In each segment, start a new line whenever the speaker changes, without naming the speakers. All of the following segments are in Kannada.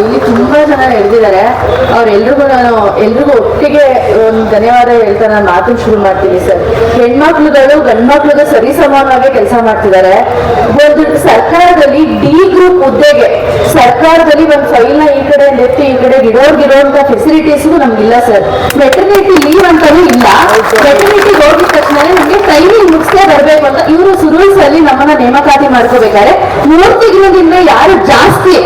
ಇಲ್ಲಿ ತುಂಬಾ ಜನ ಹಿಡಿದಿದ್ದಾರೆ. ಅವ್ರೆಲ್ರಿಗೂ ನಾನು ಎಲ್ರಿಗೂ ಒಟ್ಟಿಗೆ ಒಂದು ಧನ್ಯವಾದ ಹೇಳ್ತಾ ನಾನು ಮಾತು ಶುರು ಮಾಡ್ತೀನಿ ಸರ್. ಹೆಣ್ಮಕ್ಳುಗಳು ಗಂಡ್ಮಕ್ಳಿಗೆ ಸರಿ ಸಮಾನವಾಗಿ ಕೆಲಸ ಮಾಡ್ತಿದ್ದಾರೆ. ಒಂದು ಸರ್ಕಾರದಲ್ಲಿ ಡಿ ಗ್ರೂಪ್ ಹುದ್ದೆಗೆ ಸರ್ಕಾರದಲ್ಲಿ ಒಂದು ಫೈಲ್ ನ ಈ ಕಡೆ ನೆತ್ತಿ ಈ ಕಡೆ ಗಿಡೋರ್ಗಿರೋಂತ ಫೆಸಿಲಿಟೀಸ್ಗೂ ನಮ್ಗಿಲ್ಲ ಸರ್. ಮೆಟರ್ನಿಟಿ ಲೀವ್ ಅಂತಾನೂ ಇಲ್ಲ. ಮೆಟರ್ನಿಟಿ ಹೋಗಿದ ತಕ್ಷಣ ನಮ್ಗೆ ಟ್ರೈನಿಂಗ್ ಮುಗಿಸೇ ಬರ್ಬೇಕು ಅಂತ ಇವರು ರೂಲ್ಸ್ ಅಲ್ಲಿ ನಮ್ಮನ್ನ ನೇಮಕಾತಿ ಮಾಡ್ಕೋಬೇಕಾದ್ರೆ 3 ತಿಂಗಳಿಂದ ಯಾರು ಜಾಸ್ತಿ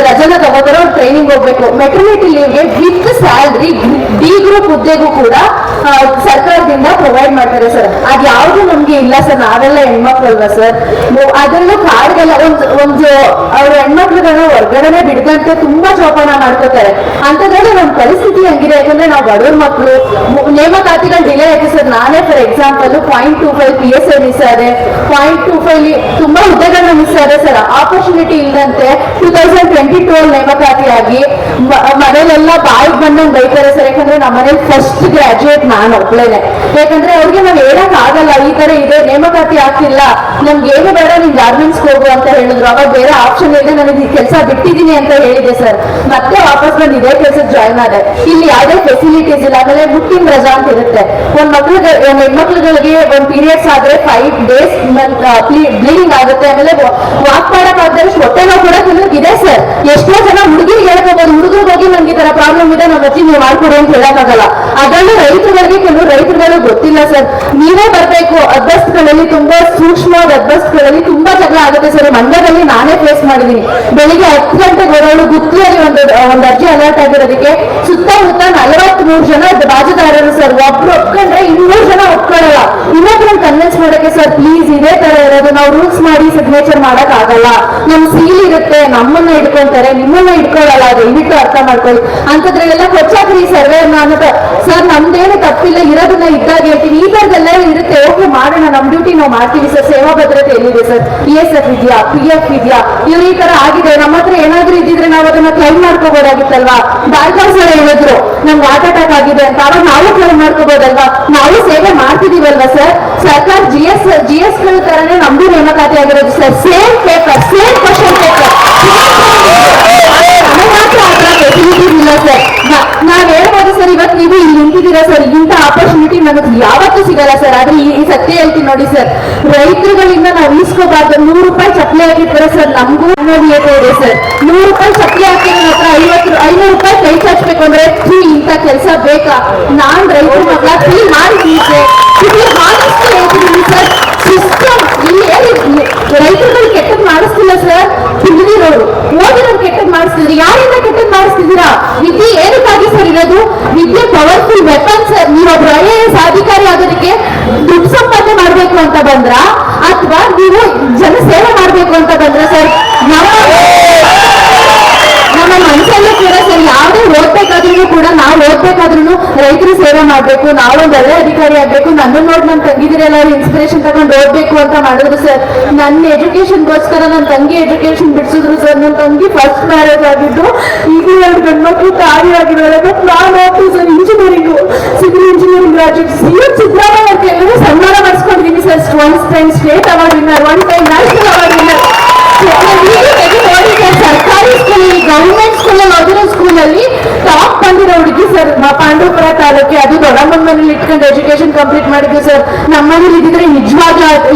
ರಜನ ತಗೋತಾರೋ ಟ್ರೈನಿಂಗ್ ಹೋಗ್ಬೇಕು. ಮೆಟರ್ನಿಟಿ ಲೀವ್ಗೆ ವಿತ್ ಸ್ಯಾಲ್ರಿ ಡಿ ಗ್ರೂಪ್ ಹುದ್ದೆಗೂ ಕೂಡ ಸರ್ಕಾರದಿಂದ ಪ್ರೊವೈಡ್ ಮಾಡ್ತಾರೆ ಸರ್. ಅದ್ ಯಾವ್ದು ನಮ್ಗೆ ಇಲ್ಲ ಸರ್. ನಾವೆಲ್ಲ ಹೆಣ್ಮಕ್ಳು ಅಲ್ವಾ ಸರ್. ಅದರಲ್ಲೂ ಕಾರ್ಡ್ಗೆಲ್ಲ ಒಂದು ಅವ್ರ ಹೆಣ್ಮಕ್ಳುಗಳನ್ನ ಹೊರ್ಗಡೆ ಬಿಡ್ದಂತೆ ತುಂಬಾ ಜೋಪಾನ ಮಾಡ್ಕೋತಾರೆ. ಅಂತದ್ರಲ್ಲಿ ನಮ್ಮ ಪರಿಸ್ಥಿತಿ ಹಂಗಿದೆ. ಯಾಕಂದ್ರೆ ನಾವು ಬಡವ್ರ ಮಕ್ಕಳು, ನೇಮಕಾತಿಗಳು ಡಿಲೇ ಆಯ್ತು ಸರ್. ನಾನೇ ಫಾರ್ ಎಕ್ಸಾಂಪಲ್ 0.25 PSI ಮಿಸ್ ಆದೆ, 0.25 ತುಂಬಾ ಹುದ್ದೆಗಳನ್ನ ಮಿಸ್ ಆದೆ ಸರ್. ಆಪರ್ಚುನಿಟಿ ಇಲ್ಲದಂತೆ 2022 ಅಲ್ಲಿ ನೇಮಕಾತಿಯಾಗಿ ಮನೇಲೆಲ್ಲ ಬಾಯಿಗೆ ಬಂದಂಗೆ ಬೈತಾರೆ ಸರ್. ಯಾಕಂದ್ರೆ ನಮ್ಮ ಮನೇಲಿ ಫಸ್ಟ್ ಗ್ರಾಜುಯೇಟ್ ನಾನು ಒಬ್ಳೇನೆ. ಯಾಕಂದ್ರೆ ಅವ್ರಿಗೆ ನಾವು ಹೇಳಕ್ ಆಗಲ್ಲ, ಈ ತರ ಇದೆ ನೇಮಕಾತಿ ಆಗ್ತಿಲ್ಲ, ನಮ್ಗೆ ಏನು ಬೇಡ ನಿನ್ ಗಾರ್ಮೆಂಟ್ಸ್ ಹೋಗು ಅಂತ ಹೇಳಿದ್ರು. ಅವಾಗ ಬೇರೆ ಆಪ್ಷನ್ ಇದೆ, ನನಗೆ ಈ ಕೆಲಸ ಬಿಟ್ಟಿದ್ದೀನಿ ಅಂತ ಹೇಳಿದೆ ಸರ್. ಮತ್ತೆ ವಾಪಸ್ ಬಂದು ಇದೇ ಕೆಲಸಕ್ಕೆ ಜಾಯ್ನ್ ಆದೆ. ಇಲ್ಲಿ ಯಾವುದೇ ಫೆಸಿಲಿಟೀಸ್ ಇಲ್ಲ. ಆಮೇಲೆ ಬುಕ್ಕಿಂಗ್ ರಜಾ ಅಂತ ಇರುತ್ತೆ. ಹೆಣ್ಮಕ್ಳುಗಳಿಗೆ ಒಂದು ಪೀರಿಯಡ್ಸ್ ಆದ್ರೆ 5 days ಬ್ಲೀಡಿಂಗ್ ಆಗುತ್ತೆ. ಆಮೇಲೆ ವಾಕ್ ಮಾಡಕ್ ಆಗದೆ ಹೊಟ್ಟೆ ನೋವು ಕೂಡ ಕೆಲವ್ರಿಗೆ ಇದೆ ಸರ್. ಎಷ್ಟೋ ಜನ ಹುಡುಗಿರಿಗೆ ಹೇಳ್ಕೋಬಹುದು, ಹುಡುಗರಿಗೆ ಹೋಗಿ ನನ್ಗೆ ಈ ತರ ಪ್ರಾಬ್ಲಮ್ ಇದೆ, ನಮ್ಮ ಅಜ್ಜಿ ನೀವು ಮಾಡ್ಕೊಡಿ ಅಂತ ಹೇಳಕ್ಕಾಗಲ್ಲ. ಅದರಲ್ಲೂ ರೈತರಿಗೆ ಕೆಲವು ರೈತರುಗಳು ಗೊತ್ತಿಲ್ಲ ಸರ್. ನೀವೇ ಬರ್ಬೇಕು. ಅಡ್ಬಸ್ಗಳಲ್ಲಿ ತುಂಬಾ ಸೂಕ್ಷ್ಮವಾದ ಅಡ್ಬಸ್ಗಳಲ್ಲಿ ತುಂಬಾ ಜಗಳ ಆಗುತ್ತೆ ಸರ್. ಮಂಡ್ಯದಲ್ಲಿ ನಾನೇ ಫೇಸ್ ಮಾಡಿದೀನಿ. ಬೆಳಿಗ್ಗೆ 10 ಗಂಟೆಗೆ ಬರೋಳು ಗುತ್ತಿಯಲ್ಲಿ ಒಂದು ಅರ್ಜಿ ಅಲರ್ಟ್ ಆಗಿರೋದಕ್ಕೆ ಸುತ್ತಮುತ್ತ 43 ಜನ ಬಾಜುದಾರರು ಸರ್. ಒಬ್ರು ಒಪ್ಕೊಂಡ್ರೆ 200 ಜನ ಒಪ್ಕೊಳ್ಳಲ್ಲ. ಇನ್ನೊಬ್ರನ್ನ ಕನ್ವಿನ್ಸ್ ಮಾಡಕ್ಕೆ ಸರ್ ಪ್ಲೀಸ್ ಇದೇ ತರ ಇರೋದು, ನಾವು ರೂಲ್ಸ್ ಮಾಡಿ ಸಿಗ್ನೇಚರ್ ಮಾಡಕ್ ಆಗಲ್ಲ, ನಮ್ ಸೀಲ್ ಇರುತ್ತೆ, ನಮ್ಮನ್ನ ಇಟ್ಕೊಂತಾರೆ, ನಿಮ್ಮನ್ನ ಇಟ್ಕೊಳ್ಳಲ್ಲ, ದಯವಿಟ್ಟು ಅರ್ಥ ಮಾಡ್ಕೊಳ್ಳಿ ಅಂತದ್ರಲ್ಲೆಲ್ಲ ಕೊಚ್ಚಾಕ್ರಿ ಸರ್ವೆ ಅನ್ನೋದು. ಸರ್ ನಮ್ದೇನು ತಪ್ಪಿಲ್ಲ, ಇರೋದನ್ನ ಇದ್ದಾಗ ಹೇಳ್ತೀವಿ. ಈ ತರದೆಲ್ಲ ಇರುತ್ತೆ, ಓಕೆ ಮಾಡೋಣ, ನಮ್ ಡ್ಯೂಟಿ ನಾವು ಮಾಡ್ತೀವಿ ಸರ್. ಸೇವಾ ಭದ್ರತೆ ಎಲ್ಲಿದೆ ಸರ್? ESF ಇದೆಯಾ? PF ಇದೆಯಾ? ಇವ್ರು ಈ ತರ ಆಗಿದೆ, ನಮ್ಮ ಹತ್ರ ಏನಾದ್ರೂ ಇದ್ದಿದ್ರೆ ನಾವು ಅದನ್ನ ಕ್ಲೈಮ್ ಮಾಡ್ಕೋಬಹುದಾಗಿತ್ತಲ್ವಾ? ಬಾಲ್ಕಾಸ್ ಹೇಳಿದ್ರು ನಮ್ಗೆ ಹಾರ್ಟ್ ಅಟ್ಯಾಕ್ ಆಗಿದೆ ಅಂತ, ಅವಾಗ ನಾವು ಕ್ಲೈಮ್ ಮಾಡ್ಕೋಬಹುದಲ್ವಾ? ನಾವು ಸೇವೆ ಮಾಡ್ತಿದೀವಲ್ವಾ ಸರ್? ಸರ್ಕಾರ GS ಗಳ ತರನೇ ನಮ್ದು ನೇಮಕಾತಿ ಆಗಿರೋದು sir. Same paper, same question paper. ಇಲ್ಲ ಸರ್. ನಾವ್ ಹೇಳ್ಬೋದು ಸರ್, ಇವತ್ತು ನೀವು ಇಲ್ಲಿ ನಿಂತಿದ್ದೀರಾ ಸರ್, ಇಂಥ ಆಪರ್ಚುನಿಟಿ ನಮಗೆ ಯಾವತ್ತೂ ಸಿಗಲ್ಲ ಸರ್. ಆದ್ರೆ ಈ ಸತ್ಯ ಹೇಳ್ತೀನಿ ನೋಡಿ ಸರ್, ರೈತರುಗಳಿಂದ ನಾವು ಈಸ್ಕೋಬಾರ್ದು. 100 ರೂಪಾಯಿ ಚಪ್ಪಲಿ ಹಾಕಿರ್ತಾರೆ ಸರ್, ನಮಗೂ ಅನುಭವೀಯತೆ ಇದೆ ಸರ್. 100 ರೂಪಾಯಿ ಚಪ್ಪಲಿ ಹಾಕಿದ್ರೆ ಹತ್ರ 500 ರೂಪಾಯಿ ಕೈ ಚಾಚ್ಬೇಕು ಅಂದ್ರೆ ಇಂಥ ಕೆಲಸ ಬೇಕಾ? ನಾನ್ ರೈತರ ಮಕ್ಕಳ ಫೀಲ್ ಮಾಡಿದ್ದೀನಿ ಸರ್. ಹೇಳ್ತಿದ್ದೀನಿ ಸರ್. ಸಿಸ್ಟಮ್ ಇಲ್ಲಿ ರೈತರುಗಳು ಕೆಟ್ಟದ್ ಮಾಡಿಸ್ತಿಲ್ಲ ಸರ್. ತಿಳಿದಿರೋರು ಓದಿರೋರು ಕೆಟ್ಟದ್ ಮಾಡಿಸ್ತಿದ್ರಿ. ಯಾರಿಂದ ಕೆಟ್ಟದ್ ಮಾಡಿಸ್ತಿದ್ದೀರಾ? ವಿದ್ಯೆ ಏನಕ್ಕಾಗಿ ಸರ್ ಇರೋದು? ವಿದ್ಯೆ ಪವರ್ಫುಲ್ ವೆಪನ್ ಸರ್. ನೀವೊಬ್ರು IAS ಅಧಿಕಾರಿ ಆಗೋದಕ್ಕೆ ದುಡ್ಡು ಸಂಪಾದನೆ ಮಾಡ್ಬೇಕು ಅಂತ ಬಂದ್ರ, ಅಥವಾ ನೀವು ಜನ ಸೇವೆ ಮಾಡ್ಬೇಕು ಅಂತ ಬಂದ್ರ ಸರ್? ನಮ್ಮ ಮನಸ್ಸಲ್ಲೂ ಕೂಡ ಸರ್, ಯಾವುದೇ ಓದ್ಬೇಕಾದ್ರೂ ಕೂಡ ನಾವು ಓದ್ಬೇಕಾದ್ರೂ ರೈತರು ಸೇವೆ ಮಾಡ್ಬೇಕು, ನಾವೊಂದು ಒಳ್ಳೆ ಅಧಿಕಾರಿ ಆಗ್ಬೇಕು, ನನ್ನ ನೋಡಿ ನನ್ನ ತಂಗಿದಿರೆಲ್ಲ ಇನ್ಸ್ಪಿರೇಷನ್ ತಗೊಂಡು ಓದ್ಬೇಕು ಅಂತ ಮಾಡಿದ್ರು ಸರ್. ನನ್ನ ಎಜುಕೇಶನ್ಗೋಸ್ಕರ ನನ್ನ ತಂಗಿ ಎಜುಕೇಶನ್ ಬಿಡಿಸಿದ್ರು ಸರ್. ನನ್ನ ತಂಗಿ ಫಸ್ಟ್ ಮ್ಯಾರೇಜ್ ಆಗಿದ್ದು, ಈಗಲೂ 2 ಗಂಡ್ಮಕ್ಳು ತಾಯಿ ಆಗಿರೋದು. ನಾನು ಹೋಗ್ತೀವಿ sir engineering, civil engineering graduate. CM Siddaramaiah ಅಂತ ಎಲ್ಲರೂ ಸನ್ಮಾನ ಮಾಡಿಸ್ಕೊಂಡಿದ್ದೀನಿ sir. 1 time state award winner, 1 time national award winner. ಸರ್ಕಾರಿ ಸ್ಕೂಲಲ್ಲಿ, ಗವರ್ಮೆಂಟ್ ಸ್ಕೂಲಲ್ಲಿ ಓದಿರೋ ಸ್ಕೂಲಲ್ಲಿ ಟಾಪ್ ಬಂದಿರೋ ಹುಡುಗಿ ಸರ್. ಪಾಂಡವಪುರ ತಾಲೂಕಿ, ಅದು ದೊಡ್ಡಮ್ಮನ ಮನೇಲಿ ಇಟ್ಕೊಂಡು ಎಜುಕೇಶನ್ ಕಂಪ್ಲೀಟ್ ಮಾಡಿದ್ವಿ ಸರ್. ನಮ್ಮ ಮನೇಲಿ ಇದ್ದಿದ್ರೆ ನಿಜವಾಗ್ಲೂ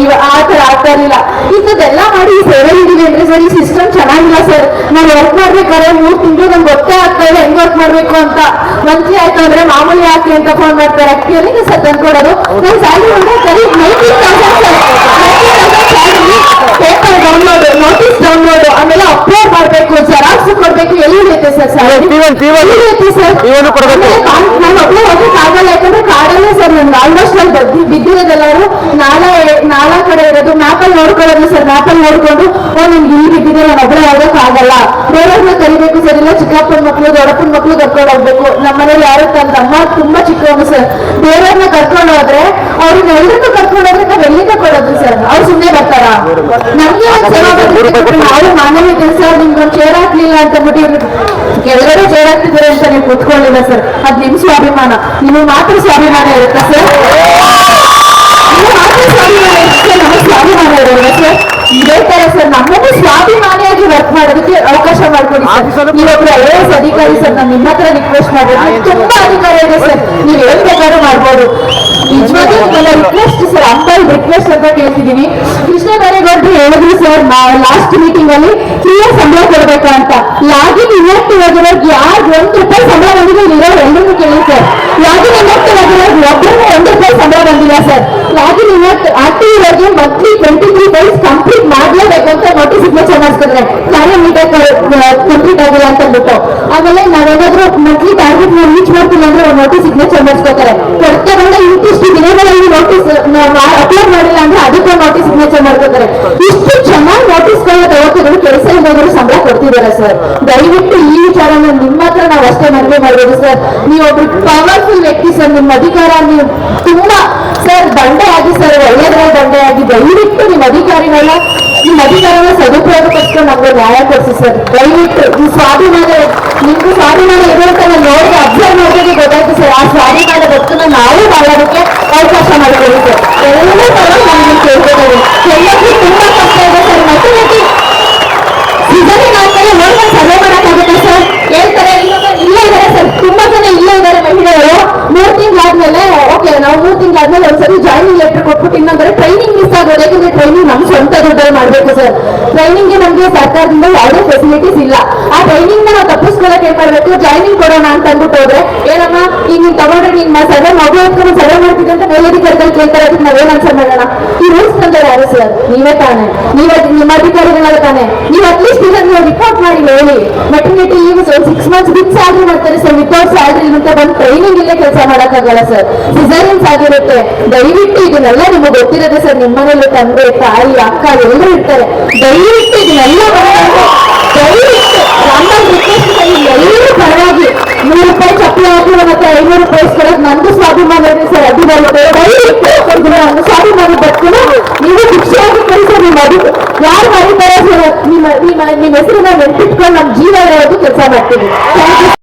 ಆ ತರ ಆಗ್ತಾ ಇರಲಿಲ್ಲ. ಇಂಥದ್ದೆಲ್ಲ ಮಾಡಿ ಈ ಸೇವೆ ನೀಡಿದೆ ಅಂದ್ರೆ ಸರ್, ಈ ಸಿಸ್ಟಮ್ ಚೆನ್ನಾಗಿಲ್ಲ ಸರ್. ನಾವು ವರ್ಕ್ ಮಾಡ್ಬೇಕಾದ್ರೆ 3 ತಿಂಗಳು ನಮ್ಗೆ ಗೊತ್ತೇ ಆಗ್ತಾ ಇಲ್ಲ ಹೆಂಗ್ ವರ್ಕ್ ಮಾಡ್ಬೇಕು ಅಂತ. ಮಂತ್ಲಿ ಆಯ್ತು ಅಂದ್ರೆ ಮಾಮೂಲಿ ಹಾಕಿ ಅಂತ ಫೋನ್ ಮಾಡ್ತಾರೆ. ಅಕ್ಕಿಯಲ್ಲಿ ಸರ್ ತಂದ್ಕೊಡೋದು. ನನ್ನ ಸ್ಯಾಲ್ರಿ ಅಂದ್ರೆ ಸರಿ 90,000 ಪೇಪರ್ ಡೌನ್ಲೋಡ್, ನೋಟಿಸ್ ಡೌನ್ಲೋಡ್, ಆಮೇಲೆ ಅಪ್ಲೋಡ್ ಮಾಡ್ಬೇಕು, ಜೆರಾಕ್ಸ್ ಕೊಡ್ಬೇಕು. ಎಲ್ಲಿ ಇರುತ್ತೆ ಸರ್ ಸರ್? ನಾನು ಒಬ್ಬಳೆ ಹೋಗಕ್ಕೆ ಆಗಲ್ಲ. ಯಾಕಂದ್ರೆ ಕಾಡಲ್ಲೇ ಸರ್ ನಮ್ಗೆ ಆಲ್ಮೋಸ್ಟ್ ಅಲ್ಲಿ ಬಿದ್ದಿರೋದೆಲ್ಲರೂ ನಾಲಾ ಕಡೆ ಇರೋದು. ಮ್ಯಾಪಲ್ಲಿ ನೋಡ್ಕೊಳ್ಳೋದು ಸರ್. ಮ್ಯಾಪಲ್ಲಿ ನೋಡ್ಕೊಂಡು ನಿಮ್ಗೆ ಇಲ್ಲಿ ಬಿದ್ದಿದೆ, ನಾನು ಒಬ್ಬಳೆ ಹೋಗಕ್ ಆಗಲ್ಲ, ಬೇರೆಯವ್ರನ್ನ ಕರಿಬೇಕು ಸರ್. ಇಲ್ಲ ಚಿಕ್ಕಪ್ಪನ ಮಕ್ಕಳು ದೊಡ್ಡಪ್ಪನ ಮಕ್ಕಳು ಕರ್ಕೊಂಡು ಹೋಗ್ಬೇಕು. ನಮ್ಮ ಮನೇಲಿ ಯಾರು ತನ್ನ ಅಮ್ಮ ತುಂಬಾ ಚಿಕ್ಕವನು ಸರ್. ಬೇರೆಯವ್ರನ್ನ ಕರ್ಕೊಂಡು ಹೋದ್ರೆ ಅವ್ರನ್ನ ಎಲ್ರಿಗೂ ಕರ್ಕೊಂಡು ಹೋದ್ರೆ ನಾವ್ ಎಲ್ಲಿಂದ ಕೊಡೋದು ಸರ್? ಅವ್ರು ಸುಮ್ಮನೆ ಬರ್ತಾರ? ನಮ್ಗೆ ಸೇವಾ ನಾವು ಮಾನವೀಯ ಕೆಲಸ. ನಿಮ್ಗೊಂದು ಚೇರ್ ಹಾಕ್ಲಿಲ್ಲ ಅಂತ ಬಿಟ್ಟು ಕೆಳಗಡೆ ಚೇರ್ ಹಾಕ್ತಿದ್ದಾರೆ ಅಂತ ನೀವು ಕೂತ್ಕೊಳ್ಳಿಲ್ಲ ಸರ್. ಅದ್ ನಿಮ್ ಸ್ವಾಭಿಮಾನ. ನಿಮಗೆ ಮಾತ್ರ ಸ್ವಾಭಿಮಾನ ಇರುತ್ತೆ ಸರ್. ನಿಮ್ಗೆ ಮಾತ್ರ ಸ್ವಾಭಿಮಾನ ಇರುತ್ತೆ, ನಮಗೆ ಸ್ವಾಭಿಮಾನ ಇರೋಲ್ಲ ಸರ್. ಇದೇ ತರ ಸರ್, ನಮ್ಮನ್ನು ಸ್ವಾಭಿಮಾನಿಯಾಗಿ ವರ್ಕ್ ಮಾಡೋದಕ್ಕೆ ಅವಕಾಶ ಮಾಡ್ಕೊಡಿ ಸರ್. ನೀವೊಬ್ರು IAS ಅಧಿಕಾರಿ ಸರ್, ನಾನು ನಿಮ್ಮ ಹತ್ರ ರಿಕ್ವೆಸ್ಟ್ ಮಾಡ್ಬೋದು. ತುಂಬಾ ಅಧಿಕಾರ ಇದೆ ಸರ್, ನೀವು ಏನ್ ಬೇಕಾದ್ರೂ ಮಾಡ್ಬೋದು. ನಿಜವಾಗ್ಲೂ ನಿಮ್ಮೆಲ್ಲ ರಿಕ್ವೆಸ್ಟ್ ಸರ್, ಅಂಬಲ್ ರಿಕ್ವೆಸ್ಟ್ ಅಂತ ಕೇಳ್ತಿದೀನಿ. ಕೃಷ್ಣ ಬೈರೇಗೌಡರು ಹೇಳಿದ್ರು ಸರ್, ಲಾಸ್ಟ್ ಮೀಟಿಂಗ್ ಅಲ್ಲಿ ಫ್ರೀಯಾಗಿ ಸಂಬಳ ಕೊಡ್ಬೇಕು ಅಂತ. ಲಾಗಿನ್ ಇನ್ಯಾಕ್ಟಿವ್ ಆಗಿರೋದು ಯಾರು ₹1 ಸಂಬಳ ಬಂದಿದೆ ಇರೋರು ಎಲ್ಲರೂ ಕೇಳಿ ಸರ್. ಲಾಗಿನ್ ಇನ್ಯಾಕ್ಟಿವ್ ಆಗಿರೋದು ಒಬ್ಬರು ₹1 ಸಂಬಳ ಬಂದಿಲ್ಲ ಸರ್. ಲಾಗಿನ್ ಆಕ್ಟಿವ್ ಇರೋರಿಗೆ ಮಂತ್ಲಿ 23 ಡೇಸ್ ಕಂಪ್ಲೀಟ್ ಮಾಡ್ಲೇಬೇಕು ಅಂತ ನೋಟಿಸ್ ಸಿಗ್ನೇಚರ್ ಮಾಡಿಸ್ತಾರೆ, ಕಾರ್ಯ ಮೀಟರ್ ಕಂಪ್ಲೀಟ್ ಆಗಿಲ್ಲ ಅಂತ ಅಂದ್ಬಿಟ್ಟು. ಆಮೇಲೆ ನಾವೇನಾದ್ರೂ ಮಂತ್ಲಿ ಟಾರ್ಗೆಟ್ ರೀಚ್ ಮಾಡ್ತಿಲ್ಲ ಅಂದ್ರೆ ಒಂದು ನೋಟಿಸ್ ಸಿಗ್ನೇಚರ್ ಮಾಡಿಸ್ಕೋತಾರೆ. ಕೊಡ್ತಾರಲ್ಲ ಇಂತಿಷ್ಟು ದಿನಗಳಲ್ಲಿ ನೋಟಿಸ್ ಅಪ್ಲೋಡ್ ಮಾಡಿಲ್ಲ ಅಂದ್ರೆ ಅದಕ್ಕೊಂದು ನೋಟಿಸ್ ಸಿಗ್ನೇಚರ್ ಮಾಡ್ಕೋತಾರೆ. ಇಷ್ಟು ಚೆನ್ನಾಗಿ ನೋಟಿಸ್ಗಳನ್ನ ತಗೋತಿದ್ರು, ಕೆಲಸ ಇಲ್ಲದ್ರು ಸಂಬಳ ಕೊಡ್ತಿದ್ದಾರೆ ಸರ್. ದಯವಿಟ್ಟು ಈ ವಿಚಾರನ ನಿಮ್ಮ ಹತ್ರ ನಾವು ಅಷ್ಟೇ ಮನವಿ ಮಾಡ್ಬೋದು ಸರ್. ನೀವೊಬ್ರು ಪವರ್ಫುಲ್ ವ್ಯಕ್ತಿ ಸರ್, ನಿಮ್ಮ ಅಧಿಕಾರ ನೀವು ತುಂಬಾ ಸರ್ ಬಂಡೆ ಆಗಿ ಸರ್, ಒಳ್ಳೆಯದ್ರಲ್ಲಿ ಬಂಡೆ ಆಗಿ ದಯವಿಟ್ಟು ನಿಮ್ಮ ಅಧಿಕಾರಿಗಳ ಸದುಪಯೋಗ ಪಡಿಸ್ಕೊಂಡು ನಮ್ಗೆ ನ್ಯಾಯ ಕೊಡಿಸಿ ಸರ್. ದಯವಿಟ್ಟು ಈ ಸ್ವಾಭಿಮಾನ, ನಿಮ್ಗೂ ಸ್ವಾಭಿಮಾನ ಇದೆ ಅಂತ ನಾನು ನೋಡಿ ಅಬ್ಸರ್ವ್ ಮಾಡೋದಕ್ಕೆ ಗೊತ್ತಾಯ್ತು ಸರ್. ಆ ಸ್ವಾಭಿಮಾನ ಬದುಕನ್ನ ನಾವು ಮಾಡೋದಕ್ಕೆ ಅವಕಾಶ ಮಾಡಿಕೊಳ್ಳಿ ಸರ್. ಎಲ್ಲರೂ ನಮಗೆ ಕೇಳ್ಕೊತಾರೆ, ಎಲ್ಲರಿಗೂ ತುಂಬಾ ಕಷ್ಟ ಇದೆ ಸರ್. ಮತ್ತೆ ಸಿಸರಿನ್ ಆದ್ಮೇಲೆ ಹೋಗಿ ಸಭೆ ಮಾಡಕ್ಕಾಗುತ್ತೆ ಸರ್ ಹೇಳ್ತಾರೆ. ಇಲ್ಲೇ ಇದ್ದಾರೆ ಸರ್, ತುಂಬಾ ಜನ ಇಲ್ಲೇ ಇದ್ದಾರೆ ಮಹಿಳೆಯರು. 3 ತಿಂಗಳಾದ್ಮೇಲೆ ಓಕೆ, ನಾವು 3 ತಿಂಗಳಾದ್ಮೇಲೆ ಒಂದ್ಸರಿ ಜಾಯ್ನಿಂಗ್ ಲೆಟರ್ ಕೊಟ್ಬಿಟ್ಟು ಇನ್ನೊಂದ್ರೆ ಟ್ರೈನಿಂಗ್ ಮಿಸ್ ಆಗೋದು. ಯಾಕಂದ್ರೆ ಟ್ರೈನಿಂಗ್ ನಮ್ ಸ್ವಂತ ದುಡ್ಡಲ್ಲಿ ಮಾಡ್ಬೇಕು ಸರ್. ಟ್ರೈನಿಂಗ್ಗೆ ನಮ್ಗೆ ಸರ್ಕಾರದಿಂದ ಯಾವುದೇ ಫೆಸಿಲಿಟೀಸ್ ಇಲ್ಲ. ಆ ಟ್ರೈನಿಂಗ್ ನಾವು ತಪ್ಪಿಸ್ಕೊಳ್ಳೋಕೆ ಏನ್ ಮಾಡ್ಬೇಕು, ಜಾಯ್ನಿಂಗ್ ಕೊಡೋಣ ಅಂತ ಅಂದ್ಬಿಟ್ಟು ಹೋದ್ರೆ, ಏನಮ್ಮ ಈಗ ನೀನ್ ತಗೊಂಡ್ರೆ ನಿಮ್ಮ ಸರ್ವೆ ಮಗು ಹೊತ್ಕೊಂಡು ಸರ್ವೆ ಮಾಡ್ತಿದ್ದೆ ಅಂತ ಮೇಲಧಿಕಾರಿಗಳು ಕೇಳ್ತಾರೆ. ಅದಕ್ಕೆ ನಾವೇನ್ ಆನ್ಸರ್ ಮಾಡೋಣ? ಈ ರೂಲ್ಸ್ ತಂದ್ರೆ ಯಾರು ಸರ್? ನೀವೇ ತಾನೆ, ನೀವೇ ನಿಮ್ಮ ಅಧಿಕಾರಿಗಳ ತಾನೆ. ನೀವು ಅಟ್ಲೀಸ್ಟ್ ಇದನ್ನ ನೀವು ರಿಪೋರ್ಟ್ ಮಾಡಿ ಹೇಳಿ. Maternity leave 6 months with salary ಮಾಡ್ತಾರೆ ಸರ್, ವಿತೌಟ್ ಸ್ಯಾಲ್ರಿ ಅಂತ ಬಂದು ಟ್ರೈನಿಂಗ್ ಇಲ್ಲೇ ಕೆಲಸ ಮಾಡಕ್ಕಾಗಲ್ಲ ಸರ್. ಸಿಸೇರಿಯನ್ಸ್ ಆಗಿರುತ್ತೆ. ದಯವಿಟ್ಟು ಇದನ್ನೆಲ್ಲ ನಿಮಗೆ ಗೊತ್ತಿರುತ್ತೆ ಸರ್. ನಿಮ್ಮ ಮನೇಲಿ ತಂದೆ ತಾಯಿ ಅಕ್ಕ ಎಲ್ಲರೂ ಇರ್ತಾರೆ. ದಯವಿಟ್ಟು ಇದನ್ನೆಲ್ಲ ದಯವಿಟ್ಟು ರಾಮನ್ ರಿಕ್ವೆಸ್ಟ್ ಎಲ್ಲರೂ ಪರವಾಗಿ ₹100 ಚಪ್ಪಲಿ ಹಾಕಿ ಮತ್ತೆ ₹500 ಇಸ್ಕೊಳ್ಳೋದು ನಂದು ಸ್ವಾಭಿಮಾನ ಇದೆ ಸರ್. ಅದು ದಯವಿಟ್ಟು ಸ್ವಾಭಿಮಾನ ಬದುಕನ್ನು ನೀವು ಶಿಕ್ಷೆಯಾಗಿ ಕಳಿಸೋ. ನಿಮ್ಮ ಯಾರು ಮಾಡಿದ್ದಾರೆ ಸರ್, ನಿಮ್ಮ ಹೆಸರನ್ನ ನೆನ್ಪಿಟ್ಕೊಂಡು ನಮ್ಮ ಜೀವ ಇರೋದು ಕೆಲಸ ಮಾಡ್ತೀವಿ. Thank you.